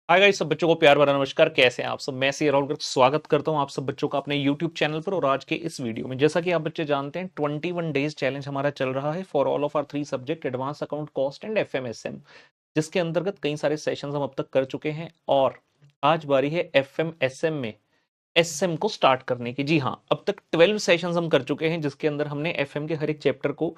Hi guys, सब बच्चों को प्यार भरा नमस्कार। कैसे हैं आप सब? मैं सी राहुल स्वागत करता हूं आप सब बच्चों का अपने YouTube चैनल पर। और आज के इस वीडियो में, जैसा कि आप बच्चे जानते हैं, 21 डेज चैलेंज हमारा चल रहा है for all of our 3 subject, advance account, cost and FMSM, जिसके अंतर्गत कई सारे सेशंस हम अब तक कर चुके हैं। और आज बारी है एफएमएसएम में एसएम को स्टार्ट करने की। जी हाँ, अब तक 12 सेशंस हम कर चुके हैं, जिसके अंदर हमने एफएम के हर एक चैप्टर को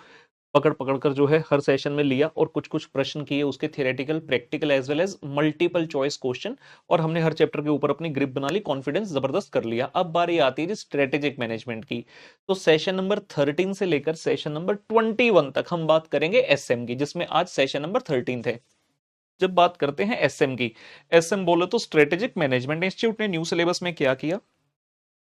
पकड़ पकड़ कर जो है हर सेशन में लिया और कुछ कुछ प्रश्न किए उसके theoretical, practical as well as multiple choice question. और हमने हर चैप्टर के ऊपर अपनी ग्रिप बना ली, कॉन्फिडेंस जबरदस्त कर लिया। अब बारी आती है जी स्ट्रेटेजिक मैनेजमेंट की। तो सेशन नंबर 13 से लेकर सेशन नंबर 21 तक हम बात करेंगे एसएम की, जिसमें आज सेशन नंबर 13 है। जब बात करते हैं एसएम की, एसएम बोले तो स्ट्रेटेजिक मैनेजमेंट इंस्टीट्यूट ने न्यू सिलेबस में क्या किया,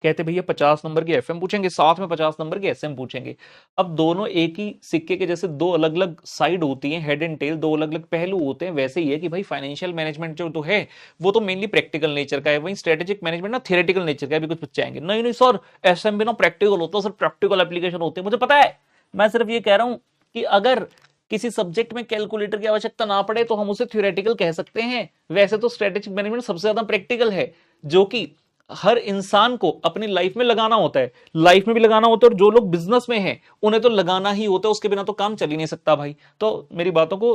कहते भैया 50 नंबर की एफएम पूछेंगे, साथ में 50 नंबर की एसएम पूछेंगे। अब दोनों एक ही सिक्के के जैसे दो अलग अलग साइड होती हैं, हेड एंड टेल, दो अलग अलग पहलू होते हैं। वैसे ही है कि भाई फाइनेंशियल मैनेजमेंट जो तो है वो तो मेनली प्रैक्टिकल नेचर का है, वहीं स्ट्रेटेजिक मैनेजमेंट ना थियोरेटिकल नेचर का है। भी कुछ बच्चे आएंगे, नहीं नहीं सर एसएम भी ना प्रैक्टिकल होता है सर, प्रैक्टिकल एप्लीकेशन होती है। मुझे पता है, मैं सिर्फ ये कह रहा हूं कि अगर किसी सब्जेक्ट में कैलकुलेटर की आवश्यकता ना पड़े तो हम उसे थ्योरेटिकल कह सकते हैं। वैसे तो स्ट्रेटेजिक मैनेजमेंट सबसे ज्यादा प्रैक्टिकल है, जो कि हर इंसान को अपनी लाइफ में लगाना होता है, लाइफ में भी लगाना होता है। और जो लोग बिजनेस में हैं उन्हें तो लगाना ही होता है, उसके बिना तो काम चल ही नहीं सकता भाई। तो मेरी बातों को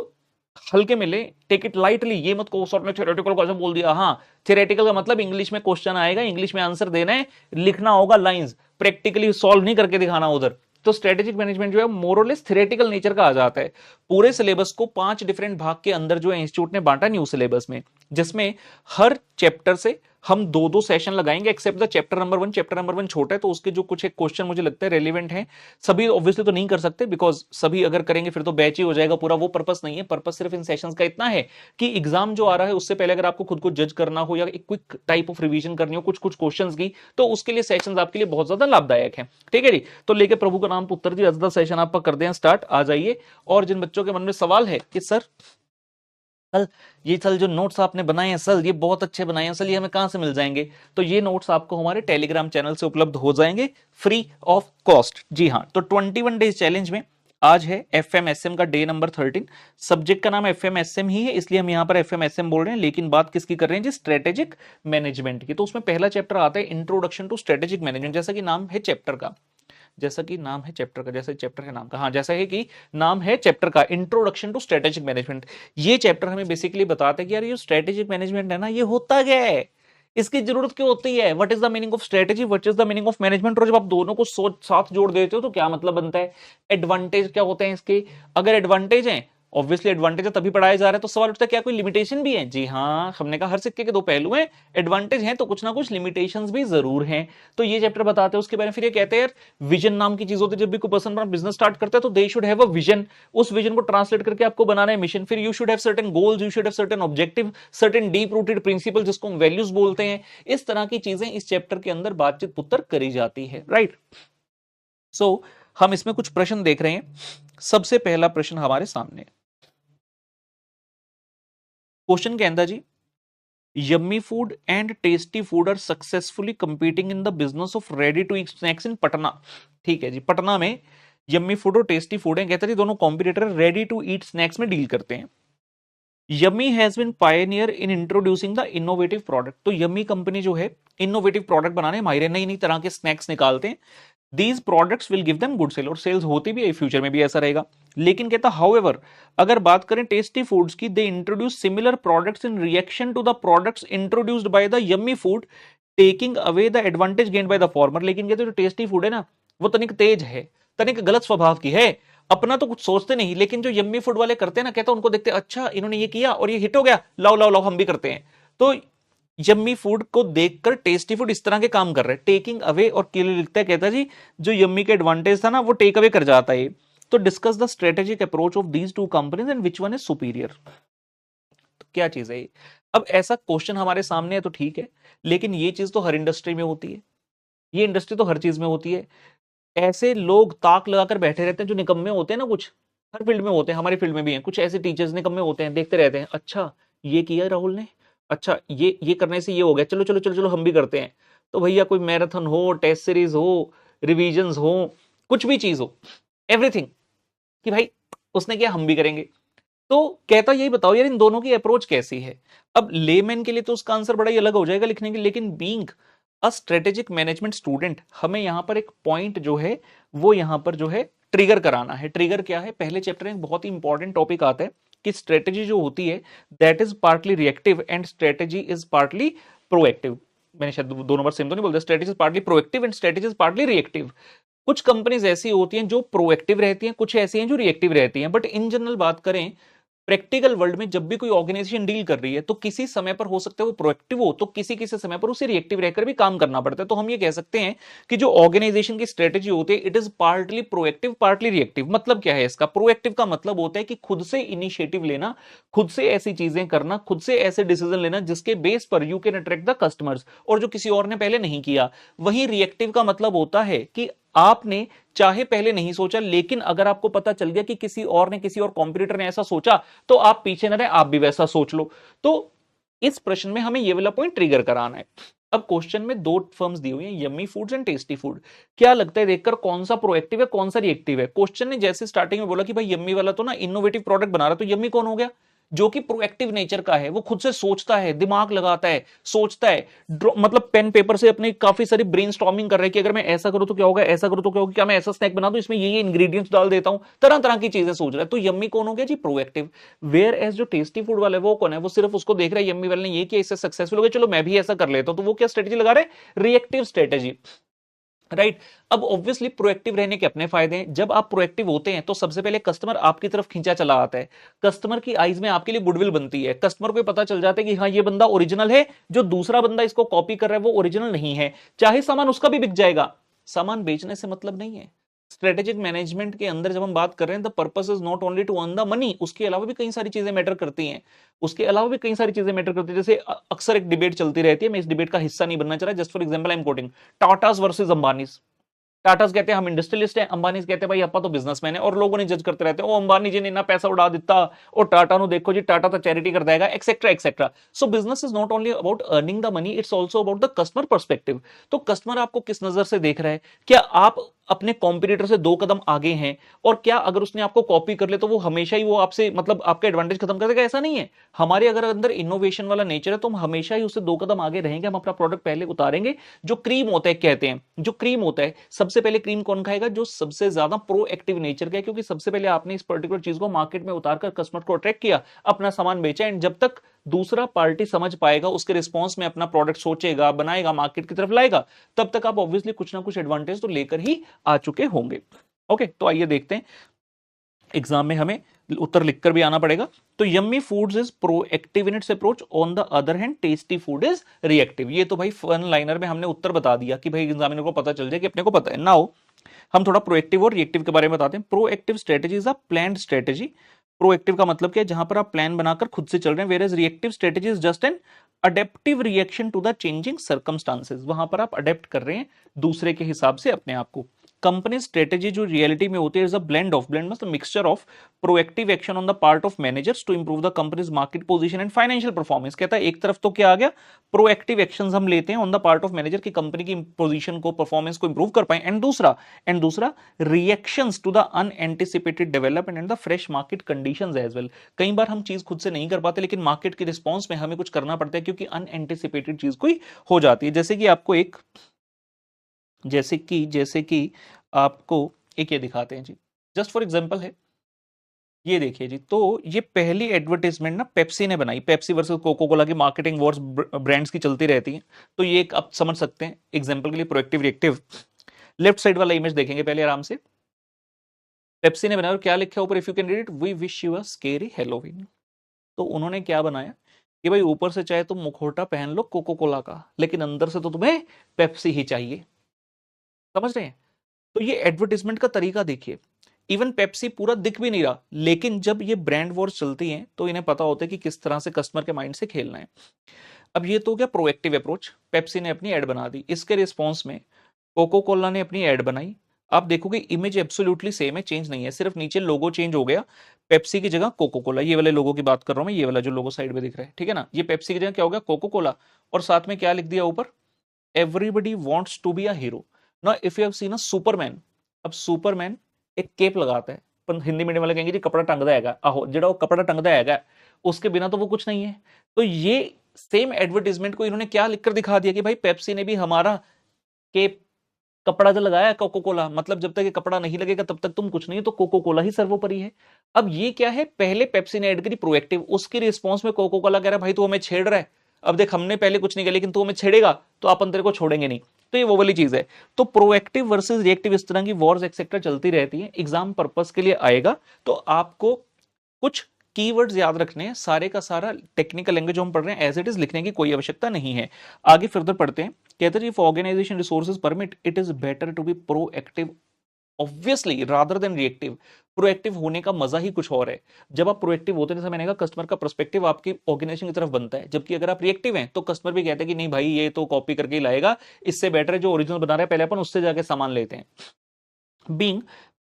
हल्के में ले, टेक इट लाइटली। ये मत को सर ने थ्योरेटिकल को ऐसा बोल दिया। हाँ, थ्योरेटिकल का मतलब इंग्लिश में क्वेश्चन आएगा, इंग्लिश में आंसर देना है, लिखना होगा लाइंस, प्रैक्टिकली सॉल्व नहीं करके दिखाना उधर। तो स्ट्रेटेजिक मैनेजमेंट जो है मोरलेस थ्योरेटिकल नेचर का आ जाता है। पूरे सिलेबस को 5 डिफरेंट भाग के अंदर जो है इंस्टीट्यूट ने बांटा न्यू सिलेबस में, जिसमें हर चैप्टर से हम दो दो सेशन लगाएंगे, except the chapter number 1। Chapter number 1 छोटा है तो उसके जो कुछ एक क्वेश्चन मुझे लगता है रेलिवेंट है, सभी ऑब्वियसली तो नहीं कर सकते, बिकॉज सभी अगर करेंगे फिर तो बैच ही हो जाएगा पूरा। वो पर्पस नहीं है, पर्पस सिर्फ इन सेशंस का इतना है कि एग्जाम जो आ रहा है उससे पहले अगर आपको खुद को जज करना हो या एक क्विक टाइप ऑफ रिवीजन करनी हो कुछ कुछ क्वेश्चंस की, तो उसके लिए सेशंस आपके लिए बहुत ज्यादा लाभदायक है। ठीक है जी, तो लेके प्रभु का नाम तो उत्तर जी, आज सेशन आपका कर दें स्टार्ट। आ जाइए। और जिन बच्चों के मन में सवाल है कि सर सर ये सर जो नोट्स आपने बनाए हैं सर ये बहुत अच्छे बनाए हैं सर, ये हमें कहां से मिल जाएंगे, तो ये नोट्स आपको हमारे टेलीग्राम चैनल से उपलब्ध हो जाएंगे फ्री ऑफ कॉस्ट। जी हाँ, तो 21 डेज चैलेंज में आज है एफएमएसएम का डे नंबर 13। सब्जेक्ट का नाम एफएमएसएम ही है, इसलिए हम यहां पर एफएमएसएम बोल रहे हैं। लेकिन बात किसकी कर रहे हैं जी? स्ट्रेटेजिक मैनेजमेंट की। तो उसमें पहला चैप्टर आता है इंट्रोडक्शन टू स्ट्रेटेजिक मैनेजमेंट, जैसा कि नाम है चैप्टर का, जैसा कि नाम है चैप्टर का, जैसे चैप्टर के नाम का, हाँ जैसा है कि नाम है चैप्टर का इंट्रोडक्शन टू स्ट्रेटेजिक मैनेजमेंट। ये चैप्टर हमें बेसिकली बताता है कि यार ये स्ट्रेटेजिक मैनेजमेंट है ना, ये होता क्या है, इसकी जरूरत क्यों होती है, what is the meaning of strategy, what is the meaning of management. और जब आप दोनों को सोच साथ जोड़ देते हो तो क्या मतलब बनता है, एडवांटेज क्या होते हैं इसके। अगर एडवांटेज है, ऑब्वियसली एडवांटेज है तभी पढ़ाया जा रहा है, तो सवाल उठता है क्या कोई लिमिटेशन भी है। जी हाँ, हमने कहा हर सिक्के के दो पहलू हैं, एडवांटेज हैं तो कुछ ना कुछ लिमिटेशंस भी जरूर हैं। तो ये चैप्टर बताते हैं उसके बारे में। फिर ये कहते हैं यार विजन नाम की चीज होती है, जब भी कोई पर्सन अपना बिजनेस स्टार्ट करता है तो they should have a vision, उस विजन को ट्रांसलेट करके आपको बनाना है मिशन। फिर you should have certain goals, you should have certain objective, certain deep rooted principle जिसको हम वैल्यूज बोलते हैं। इस तरह की चीजें इस चैप्टर के अंदर बातचीत पुत्र करी जाती है, राइट। सो हम इसमें कुछ प्रश्न देख रहे हैं। सबसे पहला प्रश्न हमारे सामने, क्वेश्चन के अंदर जी, Yummy Food and Tasty Food are successfully competing in the business of ready to eat snacks in Patna. ठीक है जी, पटना में यम्मी फूड और टेस्टी फूड है, कहते हैं दोनों competitor ready to eat snacks में डील करते हैं। Yummy has been pioneer in introducing the innovative product. तो यम्मी कंपनी जो है इनोवेटिव प्रोडक्ट बनाने माहिर है, नई नई तरह के स्नैक्स निकालते हैं। These products will give them good sale, और सेल्स होती भी है, फ्यूचर में भी ऐसा रहेगा। लेकिन कहता हाउएवर, अगर बात करें टेस्टी फूड्स की, they introduce similar products in reaction to the products introduced by the yummy food, taking away the advantage gained by the former. लेकिन कहते जो टेस्टी फूड है ना, वो तनिक तेज है, तनिक गलत स्वभाव की है, अपना तो कुछ सोचते नहीं। लेकिन जो यम्मी फूड वाले करते हैं ना, कहता उनको देखते अच्छा इन्होंने ये किया और ये हिट हो गया, लाओ लाओ लाओ हम भी करते हैं। तो यम्मी फूड को देखकर टेस्टी फूड इस तरह के काम कर रहे हैं, टेकिंग अवे, और क्लियरली लिखता है, कहता है जी जो यम्मी का एडवांटेज था ना वो टेक अवे कर जाता है। तो discuss the strategic approach of these two companies and which one is superior. तो क्या चीज है ये? अब ऐसा क्वेश्चन हमारे सामने है तो ठीक है, लेकिन ये चीज तो हर इंडस्ट्री में होती है, ये इंडस्ट्री तो हर चीज में होती है। ऐसे लोग ताक लगाकर बैठे रहते हैं जो निकम्मे होते हैं ना, कुछ हर फील्ड में होते हैं, हमारी फील्ड में भी हैं कुछ ऐसे टीचर्स निकम्मे होते हैं, देखते रहते हैं अच्छा ये किया राहुल ने, अच्छा ये करने से ये हो गया, चलो चलो चलो चलो हम भी करते हैं। तो भैया कोई मैराथन हो, टेस्ट सीरीज हो, रिवीजन हो, कुछ भी चीज हो, एवरीथिंग, कि भाई उसने किया हम भी करेंगे। तो कहता यही बताओ यार इन दोनों की अप्रोच कैसी है। अब लेमैन के लिए तो उसका आंसर बड़ा ही अलग हो जाएगा लिखने के लिए, लेकिन being a strategic management student हमें यहां पर एक पॉइंट जो है वो यहां पर जो है ट्रिगर कराना है। ट्रिगर क्या है, पहले चैप्टर में बहुत ही इंपॉर्टेंट टॉपिक आता है कि स्ट्रेटेजी जो होती है that is partly reactive and strategy is partly proactive. मैंने शायद दो नंबर सेम तो नहीं बोलते, strategy is partly proactive and strategy is partly reactive. कुछ कंपनीज ऐसी होती हैं जो प्रोएक्टिव रहती हैं, कुछ ऐसी हैं जो रिएक्टिव रहती हैं, बट इन जनरल बात करें प्रैक्टिकल वर्ल्ड में जब भी कोई ऑर्गेनाइजेशन डील कर रही है तो किसी समय पर हो सकता है वो प्रोएक्टिव हो, तो किसी किसी समय पर उसे रिएक्टिव रहकर भी काम करना पड़ता है। तो हम ये कह सकते हैं कि जो ऑर्गेनाइजेशन की स्ट्रेटेजी होती है it is partly proactive partly reactive. मतलब क्या है इसका, प्रोएक्टिव का मतलब होता है कि खुद से इनिशिएटिव लेना, खुद से ऐसी चीजें करना, खुद से ऐसे डिसीजन लेना जिसके बेस पर you can attract the customers, और जो किसी और ने पहले नहीं किया। वहीं रिएक्टिव का मतलब होता है कि आपने चाहे पहले नहीं सोचा, लेकिन अगर आपको पता चल गया कि किसी और ने, किसी और कॉम्पिटिटर ने ऐसा सोचा, तो आप पीछे न रहे, आप भी वैसा सोच लो। तो इस प्रश्न में हमें यह वाला पॉइंट ट्रिगर कराना है। अब क्वेश्चन में दो फर्म्स दी हुई हैं, yummy foods and Tasty food. क्या लगता है देखकर कौन सा प्रोएक्टिव है कौन सा रिएक्टिव है? क्वेश्चन ने जैसे स्टार्टिंग में बोला कि भाई यम्मी वाला तो ना इनोवेटिव प्रोडक्ट बना रहा है, तो यम्मी कौन हो गया? जो कि प्रोएक्टिव नेचर का है, वो खुद से सोचता है, दिमाग लगाता है, सोचता है, मतलब पेन पेपर से अपनी काफी सारी ब्रेनस्टॉर्मिंग कर रहा है कि अगर मैं ऐसा करूं तो क्या होगा, ऐसा करूं तो क्या होगा, क्या मैं ऐसा स्नैक बना दूं, इसमें ये इंग्रेडिएंट्स डाल देता हूं, तरह तरह की चीजें सोच रहा है। तो यम्मी कौन हो गया जी? प्रोएक्टिव। वेयर एज जो टेस्टी फूड वाला है वो कौन है? वो सिर्फ उसको देख रहा है यम्मी वाले ने ये किया, इससे सक्सेसफुल हो गया, चलो मैं भी ऐसा कर लेता हूं। तो वो क्या स्ट्रेटेजी लगा रहे हैं? Reactive strategy, right. अब ऑब्वियसली प्रोएक्टिव रहने के अपने फायदे हैं। जब आप प्रोएक्टिव होते हैं तो सबसे पहले कस्टमर आपकी तरफ खींचा चला आता है, कस्टमर की आईज में आपके लिए गुडविल बनती है, कस्टमर को पता चल जाता है कि हाँ ये बंदा ओरिजिनल है, जो दूसरा बंदा इसको कॉपी कर रहा है वो ओरिजिनल नहीं है, चाहे सामान उसका भी बिक जाएगा। सामान बेचने से मतलब नहीं है। स्ट्रेटेजिक मैनेजमेंट के अंदर जब हम बात कर रहे हैं the purpose is not only to earn the money, उसके अलावा भी कई सारी चीजें मैटर करती हैं, उसके अलावा भी कई सारी चीजें मैटर करती है। जैसे अक्सर एक डिबेट चलती रहती है, मैं इस डिबेट का हिस्सा नहीं बनना चाह रहा, just for example I am quoting Tatas versus Ambanis. Tatas कहते हैं हम इंडस्ट्रियलिस्ट हैं, अंबानी कहते हैं भाई अपा तो बिजनेसमैन है, और लोगों ने जज करते रहते हैं ओ अंबानी जी ने इतना पैसा उड़ा दिता, और टाटा नु देखो जी टाटा तो चैरिटी कर देगा, etcetera etcetera. So business is not only about earning the money, it's also about the customer perspective. तो कस्टमर आपको किस नजर से देख रहा है, क्या आप अपने कॉम्पिटिटर से 2 कदम आगे हैं, और क्या अगर उसने आपको कॉपी कर ले तो वो हमेशा ही वो आपसे मतलब आपका एडवांटेज खत्म कर देगा? ऐसा नहीं है। हमारे अगर अंदर इनोवेशन वाला नेचर है तो हम हमेशा ही उससे 2 कदम आगे रहेंगे, हम अपना प्रोडक्ट पहले उतारेंगे। जो क्रीम होता है, कहते हैं जो क्रीम होता है, सबसे पहले क्रीम कौन खाएगा? जो सबसे ज्यादा प्रोएक्टिव नेचर का है, क्योंकि सबसे पहले आपने इस पर्टिकुलर चीज को मार्केट में उतारकर कस्टमर को अट्रैक्ट किया, अपना सामान बेचा, एंड जब तक दूसरा पार्टी समझ पाएगा, उसके रिस्पॉन्स में अपना प्रोडक्ट सोचेगा, बनाएगा, मार्केट की तरफ लाएगा, तब तक आप ऑब्वियसली कुछ ना कुछ एडवांटेज तो लेकर ही आ चुके होंगे। ओके, तो आइए देखते हैं, एग्जाम में हमें उत्तर लिखकर भी आना पड़ेगा। तो yummy foods is proactive in its approach, on the other hand tasty food is reactive. ये तो भाई वन लाइनर में हमने उत्तर बता दिया कि भाई एग्जामिनर को पता चल जाए कि अपने को पता है। नाउ हम थोड़ा प्रोएक्टिव और रिएक्टिव के बारे में बताते हैं। Proactive strategy is a planned strategy. Proactive का मतलब क्या है? जहां पर आप प्लान बनाकर खुद से चल रहे हैं। Whereas reactive strategy is just an adaptive reaction to the changing circumstances. वहां पर आप अडेप्ट कर रहे हैं दूसरे के हिसाब से अपने आप को। कंपनी स्ट्रेटेजी जो रियलिटी में होती है इज अ ब्लेंड मतलब mixture of proactive action on the part of managers to improve the company's market position and financial performance. कहता है एक तरफ तो क्या आ गया, प्रोएक्टिव एक्शंस हम लेते हैं on the part of manager की कंपनी की पोजीशन को, परफॉर्मेंस को इंप्रूव कर पाए, एंड दूसरा reactions to the unanticipated development and the fresh market conditions as well. कई बार हम चीज खुद से नहीं कर पाते, लेकिन मार्केट के रिस्पॉन्स में हमें कुछ करना पड़ता है, क्योंकि अनएंटिसिपेटेड चीज कोई हो जाती है। जैसे कि आपको एक ये दिखाते हैं जी, जस्ट फॉर एग्जांपल है, ये देखिए जी। तो ये पहली एडवर्टाइजमेंट ना पेप्सी ने बनाई, पेप्सी वर्सेस कोको कोला की मार्केटिंग वॉर्स ब्रांड्स की चलती रहती हैं। तो ये एक आप समझ सकते हैं एग्जांपल के लिए प्रोएक्टिव रिएक्टिव। लेफ्ट साइड वाला इमेज देखेंगे पहले आराम से। पेप्सी ने बनाया और क्या लिखा ऊपर, if you can read it, we wish you a scary Halloween. तो उन्होंने क्या बनाया कि भाई ऊपर से चाहे तुम मुखौटा पहन लो कोको कोला का, लेकिन अंदर से तो तुम्हें पेप्सी ही चाहिए। समझ रहे हैं? तो ये एडवर्टाइजमेंट का तरीका देखिए। इवन पेप्सी पूरा दिख भी नहीं रहा, लेकिन जब ये ब्रांड वॉर्स चलती हैं तो इन्हें पता होता है कि किस तरह से कस्टमर के माइंड से खेलना है। अब ये तो क्या प्रोएक्टिव अप्रोच, पेप्सी ने अपनी एड बना दी, इसके रिस्पॉन्स में कोको कोला ने अपनी एड बनाई। आप देखोगे इमेज एब्सोल्युटली सेम है, चेंज नहीं है, सिर्फ नीचे लोगो चेंज हो गया। पेप्सी की जगह कोको कोला, ये वाले लोगो की बात कर रहा हूं मैं, ये वाला जो लोगो साइड में दिख रहा है, ठीक है ना, ये पेप्सी की जगह क्या हो गया, कोको कोला। और साथ में क्या लिख दिया ऊपर, everybody wants to be a hero. ना if you have seen a Superman, अब सुपरमैन एक केप लगाता है, हिंदी मीडियम वाले कहेंगे जी कपड़ा टंगदा हैगा, आहो जेड़ा वो कपड़ा टंगदा हैगा उसके बिना तो वो कुछ नहीं है। तो ये सेम एडवर्टीजमेंट को इन्होंने क्या लिखकर दिखा दिया कि भाई पेप्सी ने भी हमारा के कपड़ा जो लगाया है कोको कोला, मतलब जब तक ये कपड़ा नहीं लगेगा तब तक तुम कुछ नहीं, तो कोको कोला ही सर्वोपरि है। अब ये क्या है, पहले पेप्सी ने ऐड करी प्रोएक्टिव, उसकी रिस्पॉन्स में कोको कोला कह रहा है भाई तू हमें छेड़ रहा है, अब देख हमने पहले कुछ नहीं किया लेकिन तू हमें छेड़ेगा तो अपन तेरे को छोड़ेंगे नहीं। तो ये वो वाली चीज है। तो प्रोएक्टिव वर्सेस रिएक्टिव इस तरह की वॉर्स एक्सेट्रा चलती रहती है, एग्जाम पर्पस के लिए आएगा तो आपको कुछ कीवर्ड्स याद रखने हैं, सारे का सारा टेक्निकल लैंग्वेज जो हम पढ़ रहे हैं एज इट इज लिखने की कोई आवश्यकता नहीं है। आगे फर्दर पढ़ते हैं, कहते हैं if organisation resources permit it is better to be proactive obviously rather than reactive. Proactive होने का मजा ही कुछ और है। जब आप प्रोएक्टिव होते हैं, मैंने कहा कस्टमर का पर्सपेक्टिव आपकी ऑर्गेनाइजेशन की तरफ बनता है, जबकि अगर आप रिएक्टिव हैं तो कस्टमर भी कहते हैं कि नहीं भाई ये तो कॉपी करके ही लाएगा, इससे बेटर है जो ओरिजिनल बना रहा है पहले अपन उससे जाके सामान लेते हैं। Being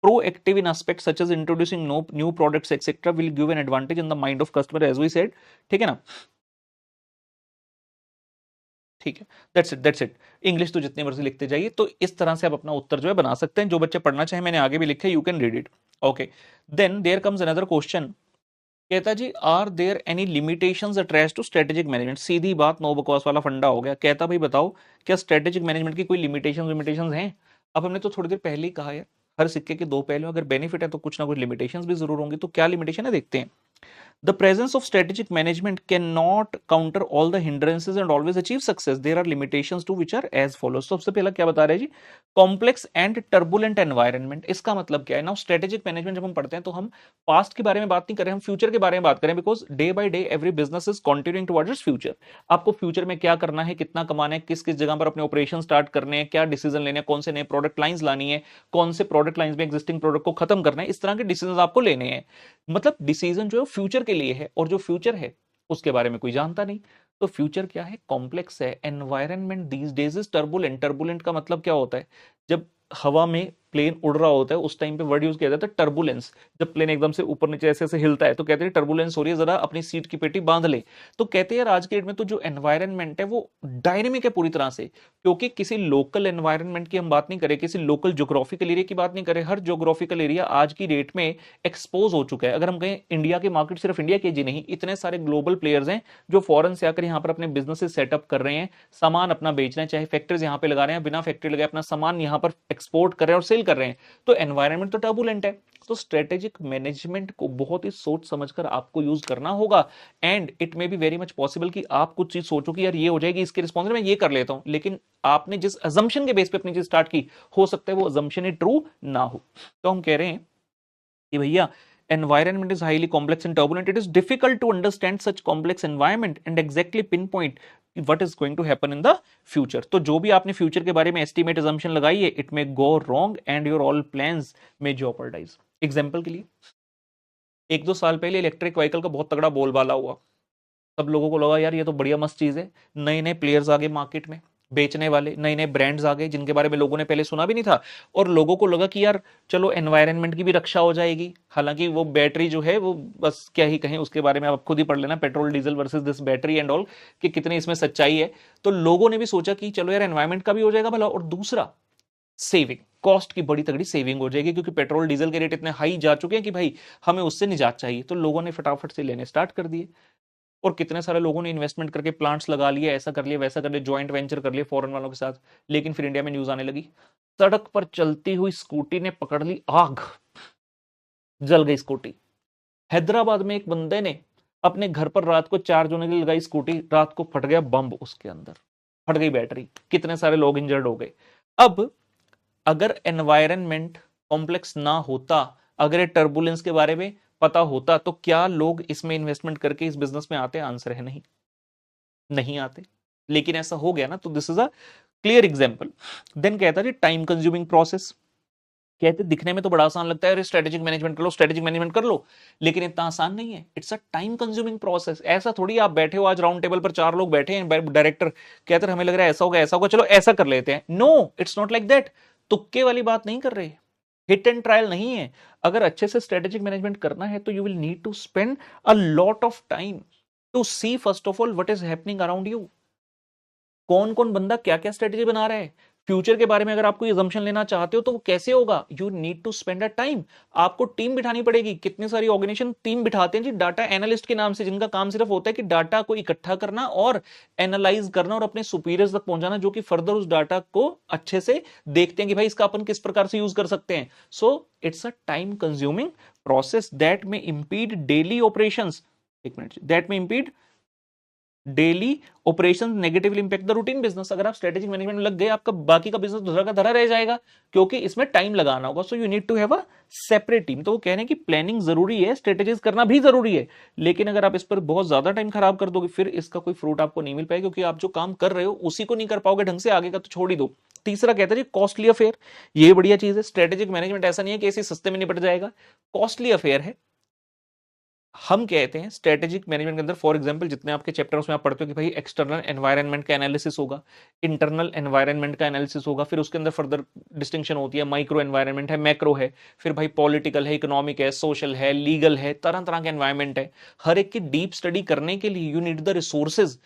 proactive in aspects such as introducing new products etc will give an advantage in the mind of customer as we said। ठीक है ना, ठीक है, दैट्स इट। इंग्लिश तो जितनी मर्जी लिखते जाइए। तो इस तरह से आप अपना उत्तर जो है बना सकते हैं, जो बच्चे पढ़ना चाहें मैंने आगे भी लिखा है, you can read it. Okay, then there comes another question, कहता जी are there any limitations attached to strategic management. सीधी बात, नो बकवास वाला फंडा हो गया। कहता भाई बताओ क्या स्ट्रेटेजिक मैनेजमेंट की कोई लिमिटेशंस हैं? अब हमने तो थोड़ी देर पहले ही कहा है हर सिक्के के दो पहलू, अगर बेनिफिट है तो कुछ ना कुछ लिमिटेशंस भी जरूर होंगी। तो क्या लिमिटेशन है देखते हैं। The presence of strategic management cannot counter all the hindrances and always achieve success. There are limitations to which are as follows। सबसे पहला क्या बता रहे हैं जी, कॉम्प्लेक्स एंड टर्बुलेंट एनवायरनमेंट। इसका मतलब क्या है ना, स्ट्रेटेजिक मैनेजमेंट जब हम पढ़ते हैं तो हम पास्ट के बारे में बात नहीं करें, हम फ्यूचर के बारे में बात करें, because day by day every business is continuing towards its future. आपको फ्यूचर में क्या करना है, कितना कमाना है, किस किस जगह पर अपने ऑपरेशन स्टार्ट करने हैं, क्या डिसीजन लेने हैं, कौन से नए प्रोडक्ट लाइंस लानी है, कौन से प्रोडक्ट लाइंस में एग्जिस्टिंग प्रोडक्ट को खत्म करना है, इस तरह के डिसीजन आपको लेने हैं। मतलब डिसीजन जो है फ्यूचर के लिए है, और जो फ्यूचर है उसके बारे में कोई जानता नहीं। तो फ्यूचर क्या है, कॉम्प्लेक्स है। Environment these days is turbulent. Turbulent का मतलब क्या होता है, जब हवा में प्लेन उड़ रहा होता है उस टाइम पे वर्ड यूज किया जाता है टर्बुलेंस। जब प्लेन एकदम से ऊपर नीचे ऐसे ऐसे हिलता है तो कहते हैं टर्बुलेंस हो रही है, जरा अपनी सीट की पेटी बांध ले। तो कहते हैं आज के डेट में तो जो एनवायरनमेंट है वो डायनेमिक है पूरी तरह से, क्योंकि किसी लोकल एनवायरनमेंट की हम बात नहीं करें, किसी लोकल ज्योग्राफिकल एरिया की बात नहीं करें, हर ज्योग्राफिकल एरिया आज की डेट में एक्सपोज हो चुका है। अगर हम कहें इंडिया के मार्केट, सिर्फ इंडिया के जी नहीं, इतने सारे ग्लोबल प्लेयर्स हैं जो फॉरेन से आकर यहाँ पर अपने बिजनेस सेटअप कर रहे हैं, सामान अपना बेच रहे हैं, चाहे फैक्ट्रीज यहाँ पे लगा रहे हैं, बिना फैक्ट्री लगाए अपना सामान यहाँ पर एक्सपोर्ट कर रहे हैं और सेल कर रहे हैं। तो एनवायरनमेंट तो टर्बुलेंट है। तो स्ट्रेटेजिक मैनेजमेंट को बहुत ही सोच समझकर आपको यूज करना होगा। And it may be very much possible कि आप कुछ चीज सोचो कि यार ये हो जाएगी, इसके रिस्पॉन्स में ये कर लेता हूं, लेकिन आपने जिस अजम्पशन के बेस पे अपनी चीज स्टार्ट की, हो सकता है वो अजम्पशन ही ट्रू ना हो। तो हम कह रहे हैं कि भैया environment is highly complex and turbulent. It is difficult to understand such complex environment and exactly pinpoint what is going to happen in the future। तो जो भी आपने फ्यूचर के बारे में एस्टिमेट assumption लगाई है, it may go wrong and your all plans may jeopardize। Example के लिए 1-2 साल पहले इलेक्ट्रिक व्हीकल का बहुत तगड़ा बोलबाला हुआ, सब लोगों को लगा यार ये तो बढ़िया मस्त चीज है, नए नए प्लेयर्स आ गए मार्केट में, बेचने वाले नए नए ब्रांड्स आ गए जिनके बारे में लोगों ने पहले सुना भी नहीं था, और लोगों को लगा कि यार चलो एनवायरनमेंट की भी रक्षा हो जाएगी। हालांकि वो बैटरी जो है वो बस क्या ही कहें, उसके बारे में आप खुद ही पढ़ लेना, petrol diesel versus this battery and all, कि कितनी इसमें सच्चाई है। तो लोगों ने भी सोचा कि चलो यार एनवायरनमेंट का भी हो जाएगा भला, और दूसरा सेविंग, कॉस्ट की बड़ी तगड़ी सेविंग हो जाएगी, क्योंकि पेट्रोल डीजल के रेट इतने हाई जा चुके हैं कि भाई हमें उससे निजात चाहिए। तो लोगों ने फटाफट से लेने स्टार्ट कर दिए, और कितने सारे लोगों ने इन्वेस्टमेंट करके प्लांट्स लगा लिए, ऐसा कर लिया वैसा कर लिया, जॉइंट वेंचर कर लिया फॉरेन वालों के साथ। लेकिन फिर इंडिया में न्यूज आने लगी, सड़क पर चलती हुई स्कूटी ने पकड़ ली आग, जल गई स्कूटी। हैदराबाद में एक बंदे ने अपने घर पर रात को चार्ज होने के लिए लगाई स्कूटी, रात को फट गया बम उसके अंदर, फट गई बैटरी, कितने सारे लोग इंजर्ड हो गए। अब अगर एनवायरनमेंट कॉम्प्लेक्स ना होता, अगर ये टर्बुलेंस के बारे में पता होता, तो क्या लोग इसमें इन्वेस्टमेंट करके इस बिजनेस में आते? आंसर है नहीं, नहीं आते। लेकिन ऐसा हो गया ना, तो this is a clear example. Then कहता है टाइम कंज्यूमिंग प्रोसेस। कहते दिखने में तो बड़ा आसान लगता है, स्ट्रेटेजिक मैनेजमेंट कर लो, स्ट्रेटेजिक मैनेजमेंट कर लो, लेकिन इतना आसान नहीं है। It's a time consuming process. ऐसा थोड़ी आप बैठे हो, आज राउंड टेबल पर 4 लोग बैठे हैं, डायरेक्टर कहते हैं हमें लग रहा है ऐसा होगा ऐसा होगा, चलो ऐसा कर लेते हैं। No, it's not like that. तुक्के वाली बात नहीं कर रहे, हिट एंड ट्रायल नहीं है। अगर अच्छे से स्ट्रेटेजिक मैनेजमेंट करना है तो you will need to spend a lot of time to see first of all what is happening around you. कौन कौन बंदा क्या क्या स्ट्रेटेजी बना रहा है, फ्यूचर के बारे में अगर आपको assumption लेना चाहते हो तो वो कैसे होगा? You need to spend a time, आपको टीम बिठानी पड़ेगी। कितनी सारी ऑर्गेनाइजेशन टीम बिठाते हैं जी डाटा एनालिस्ट के नाम से, जिनका काम सिर्फ होता है कि डाटा को इकट्ठा करना और एनालाइज करना और अपने सुपीरियर्स तक पहुंचाना, जो कि फर्दर उस डाटा को अच्छे से देखते हैं कि भाई इसका अपन किस प्रकार से यूज कर सकते हैं। So it's a time consuming process that may impede daily operations, एक मिनट, that may impede daily operation, negatively impact the routine business. अगर आप स्ट्रेटेजिक मैनेजमेंट में लग गए, आपका बाकी का बिजनेस धरा का धरा रह जाएगा, क्योंकि इसमें टाइम लगाना होगा। So you need to have a separate team. तो वो कह रहे हैं कि प्लानिंग जरूरी है, स्ट्रेटेजीज करना भी जरूरी है, लेकिन अगर आप इस पर बहुत ज्यादा टाइम खराब कर दोगे, फिर इसका कोई फ्रूट आपको नहीं मिल पाएगा, क्योंकि आप जो काम कर रहे हो उसी को नहीं कर पाओगे ढंग से, आगे का तो छोड़ ही दो। तीसरा कहता है जी कॉस्टली अफेयर, ये बढ़िया चीज है। स्ट्रेटेजिक मैनेजमेंट ऐसा नहीं है कि इसी सस्ते में निपट जाएगा, कॉस्टली अफेयर है। हम कहते हैं स्ट्रेटेजिक मैनेजमेंट के अंदर, फॉर एग्जांपल जितने आपके चैप्टर्स में आप पढ़ते हो कि भाई एक्सटर्नल एनवायरनमेंट का एनालिसिस होगा, इंटरनल एनवायरनमेंट का एनालिसिस होगा, फिर उसके अंदर फर्दर डिस्टिंक्शन होती है, माइक्रो एनवायरनमेंट है, मैक्रो है, फिर भाई पॉलिटिकल है, इकोनॉमिक है, सोशल है, लीगल है, तरह तरह के एनवायरनमेंट है। हर एक की डीप स्टडी करने के लिए यू नीड द रिसोर्सेज।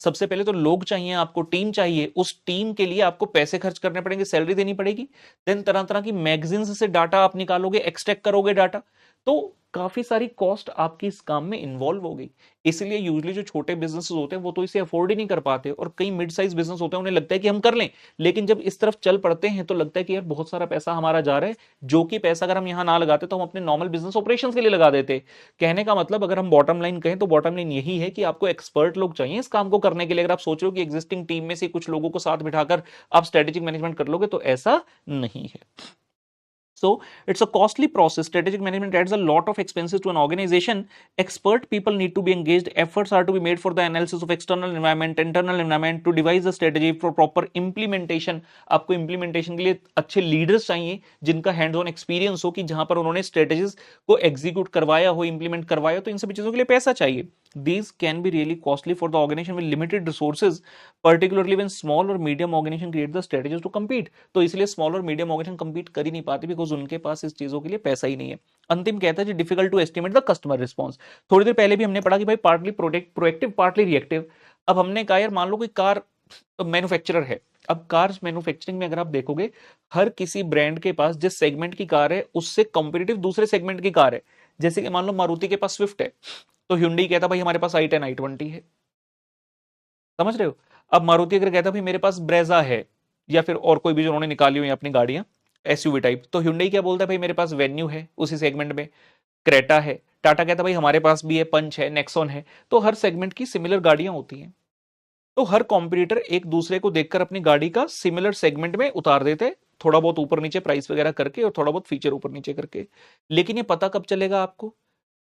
सबसे पहले तो लोग चाहिए आपको, टीम चाहिए, उस टीम के लिए आपको पैसे खर्च करने पड़ेंगे, सैलरी देनी पड़ेगी। देन तरह तरह की मैगजीन्स से डाटा आप निकालोगे, एक्सट्रैक्ट करोगे डाटा, तो काफी सारी कॉस्ट आपकी इस काम में इन्वॉल्व हो गई। इसलिए यूजली जो छोटे बिजनेस होते हैं वो तो इसे अफोर्ड ही नहीं कर पाते, और कई मिड साइज बिजनेस होते हैं उन्हें लगता है कि हम कर लें, लेकिन जब इस तरफ चल पड़ते हैं तो लगता है कि यार बहुत सारा पैसा हमारा जा रहा है, जो कि पैसा अगर हम यहां ना लगाते तो हम अपने नॉर्मल बिजनेस ऑपरेशंस के लिए लगा देते। कहने का मतलब अगर हम बॉटम लाइन कहें तो बॉटम लाइन यही है कि आपको एक्सपर्ट लोग चाहिए इस काम को करने के लिए। अगर आप सोच रहे हो कि एग्जिस्टिंग टीम में से कुछ लोगों को साथ बिठाकर आप स्ट्रेटेजिक मैनेजमेंट कर लोगे, तो ऐसा नहीं है। So it's a costly process. Strategic management adds a lot of expenses to an organization. Expert people need to be engaged. Efforts are to be made for the analysis of external environment, internal environment, to devise a strategy for proper implementation. आपको implementation के लिए अच्छे leaders चाहिए जिनका hands on experience हो, कि जहां पर उन्होंने strategies को execute करवाया हो, implement करवाया हो, तो इन सभी चीजों के लिए पैसा चाहिए। These can be really costly for the organization with limited resources, particularly when small or medium organization create the strategies to compete. तो इसलिए small और medium organization compete कर ही नहीं पाते, बिकॉज उनके पास इस चीजों के लिए पैसा ही नहीं है। अंतिम कहता है difficult to estimate the customer response. थोड़ी देर पहले भी हमने पढ़ा कि भाई पार्टली प्रोएक्टिव पार्टली रिएक्टिव। अब हमने कहा यार मान लो कोई कार मैन्युफैक्चरर है, अब कार्स मैन्युफैक्चरिंग में अगर आप देखोगे, हर किसी ब्रांड के पास जिस सेगमेंट की कार है उससे कॉम्पिटिटिव दूसरे सेगमेंट की कार है। जैसे कि मान लो मारुति के पास स्विफ्ट है, तो ह्युंडई कहता भाई हमारे पास i10 i20 है, समझ रहे हो। अब मारुति अगर कहता भाई मेरे पास ब्रेजा है, या फिर और कोई भी जो उन्होंने निकाली हुई अपनी गाड़ियां एसयूवी टाइप, तो ह्युंडई क्या बोलता है भाई मेरे पास वेन्यू है उसी सेगमेंट में, क्रेटा है, टाटा कहता भाई हमारे पास भी है, पंच है, नेक्सॉन है। तो हर सेगमेंट की सिमिलर गाड़ियां होती हैं, तो हर कॉम्पिटिटर एक दूसरे को देखकर अपनी गाड़ी का सिमिलर सेगमेंट में उतार देते, थोड़ा बहुत ऊपर नीचे प्राइस वगैरह करके और थोड़ा बहुत फीचर ऊपर नीचे करके। लेकिन ये पता कब चलेगा आपको?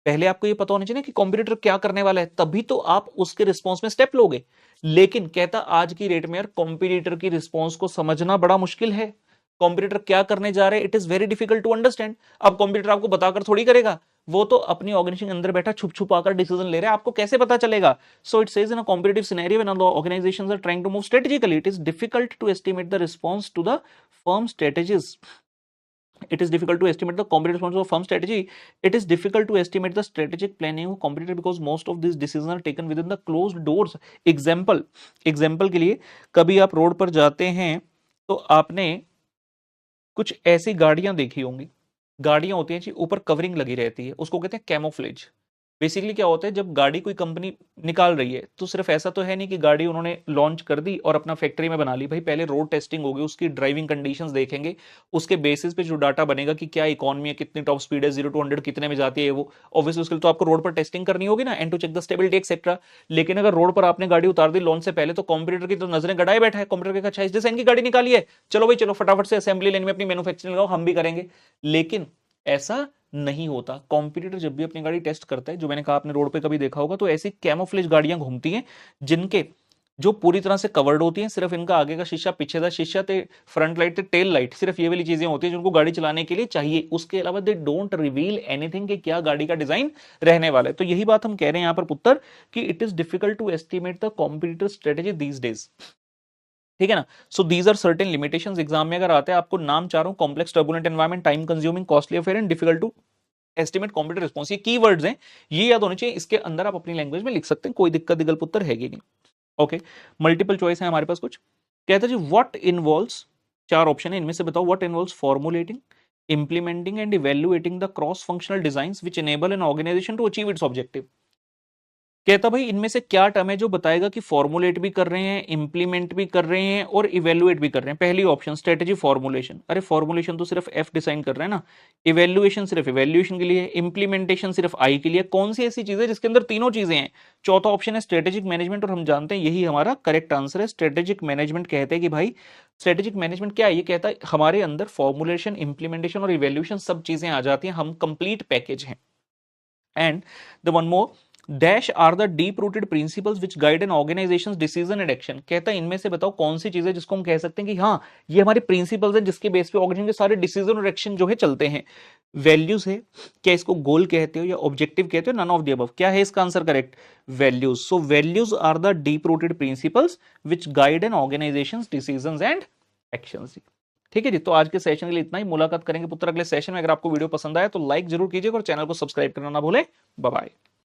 पहले आपको ये पता होना चाहिए कि कॉम्पिटिटर क्या करने वाला है, तभी तो आप उसके रिस्पॉन्स में स्टेप लोगे। लेकिन कहता आज की रेट में यार कॉम्पिटिटर की रिस्पॉन्स को समझना बड़ा मुश्किल है। कॉम्पिटिटर क्या करने जा रहे हैं, it is very difficult to understand. अब कॉम्पिटिटर आपको बताकर थोड़ी करेगा, वो तो अपनी ऑर्गेनाइजेशन के अंदर बैठा छुप छुपाकर डिसीजन ले रहा है, आपको कैसे पता चलेगा? So it says in a competitive scenario when the organisations are trying to move strategically, it is difficult to estimate the response to the firm strategies. It is difficult to estimate the competitive response of firm strategy. It is difficult to estimate the strategic planning of competitor because most of these decisions are taken within the closed doors. Example के लिए, कभी आप road पर जाते हैं तो आपने कुछ ऐसी गाड़ियां देखी होंगी, गाड़ियां होती हैं जी ऊपर कवरिंग लगी रहती है, उसको कहते हैं कैमोफ्लेज। बेसिकली क्या होता है, जब गाड़ी कोई कंपनी निकाल रही है तो सिर्फ ऐसा तो है नहीं कि गाड़ी उन्होंने लॉन्च कर दी और अपना फैक्ट्री में बना ली। भाई पहले रोड टेस्टिंग होगी, उसकी ड्राइविंग कंडीशंस देखेंगे, उसके बेसिस पे जो डाटा बनेगा कि क्या इकोनॉमी है, कितनी टॉप स्पीड है, 0 to 100 कितने में जाती है, वो ऑब्वियसली उसके लिए तो आपको रोड पर टेस्टिंग करनी होगी ना, and to check the stability etcetera. लेकिन अगर रोड पर आपने गाड़ी उतार दी लॉन्च से पहले, तो कॉम्पिटिटर की तो नजरें गड़ाए बैठा है, कॉम्पिटिटर के अच्छा जैसे इनकी गाड़ी निकाली है, चलो भाई चलो फटाफट से असेंबली लाइन में अपनी मैन्युफैक्चरिंग लगाओ, हम भी करेंगे। लेकिन ऐसा नहीं होता। कॉम्पिटिटर जब भी अपनी गाड़ी टेस्ट करता है, जो मैंने कहा आपने रोड पे कभी देखा होगा, तो ऐसी कैमोफ्लेज गाड़ियां घूमती हैं जिनके जो पूरी तरह से कवर्ड होती हैं, सिर्फ इनका आगे का शीशा, पीछे का शीशा, ते फ्रंट लाइट, ते टेल लाइट, सिर्फ ये वाली चीजें होती है जिनको गाड़ी चलाने के लिए चाहिए। उसके अलावा दे डोंट रिवील एनीथिंग कि क्या गाड़ी का डिजाइन रहने वाला है। तो यही बात हम कह रहे हैं यहां पर पुत्र कि it is difficult to estimate the competitor strategy these days, ठीक है ना। So these are certain limitations. Exam में अगर आता है आपको नाम चारों, complex turbulent environment, time consuming, costly affair and difficult to estimate competitor response, ये कीवर्ड्स हैं, ये याद होने चाहिए। इसके अंदर आप अपनी लैंग्वेज में लिख सकते हैं, कोई दिक्कत दिगल पुत्र है नहीं। ओके, मल्टीपल चॉइस है हमारे पास कुछ। कहता है जी व्हाट इन्वॉल्व्स 4 ऑप्शन है, इनमें से बताओ what involves formulating, implementing and evaluating the cross functional designs which enable an organization to achieve its objective। कहता भाई इनमें से क्या टर्म है जो बताएगा कि फॉर्मुलेट भी कर रहे हैं, इंप्लीमेंट भी कर रहे हैं और इवेल्युएट भी कर रहे हैं। पहली ऑप्शन स्ट्रेटेजी फॉर्मुलेशन, अरे फॉर्मुलेशन तो सिर्फ एफ डिसाइन कर रहे हैं ना, इवेल्युएशन सिर्फ इवेल्युएशन के लिए, इंप्लीमेंटेशन सिर्फ आई के लिए, कौन सी ऐसी चीज है जिसके अंदर तीनों चीजें हैं? चौथा ऑप्शन है स्ट्रेटेजिक मैनेजमेंट, और हम जानते हैं यही हमारा करेक्ट आंसर है। स्ट्रेटेजिक मैनेजमेंट कहते हैं कि भाई स्ट्रेटेजिक मैनेजमेंट क्या है, ये कहता है हमारे अंदर फॉर्मुलेशन, इंप्लीमेंटेशन और इवेल्युएशन सब चीजें आ जाती हैं, हम कंप्लीट पैकेज हैं। And the one more dash are the deep rooted principles which guide an organisation's decision and action. कहता है इनमें से बताओ कौन सी चीज है जिसको हम कह सकते हैं कि हाँ ये हमारे प्रिंसिपल्स हैं जिसके बेस पे ऑर्गेनाइजेशन के सारे डिसीजन और एक्शन जो है चलते हैं। वैल्यूज है, क्या इसको गोल कहते हो या ऑब्जेक्टिव कहते हो, नन ऑफ द अबव। क्या है इसका answer correct? Values. So values are the deep rooted principles which guide an organisation's decisions and actions. ठीक है जी, तो आज के सेशन के लिए इतना ही। मुलाकात करेंगे पुत्र अगले सेशन में। अगर आपको वीडियो पसंद आया तो लाइक जरूर कीजिएगा और चैनल को सब्सक्राइब करना ना भूले। Bye bye.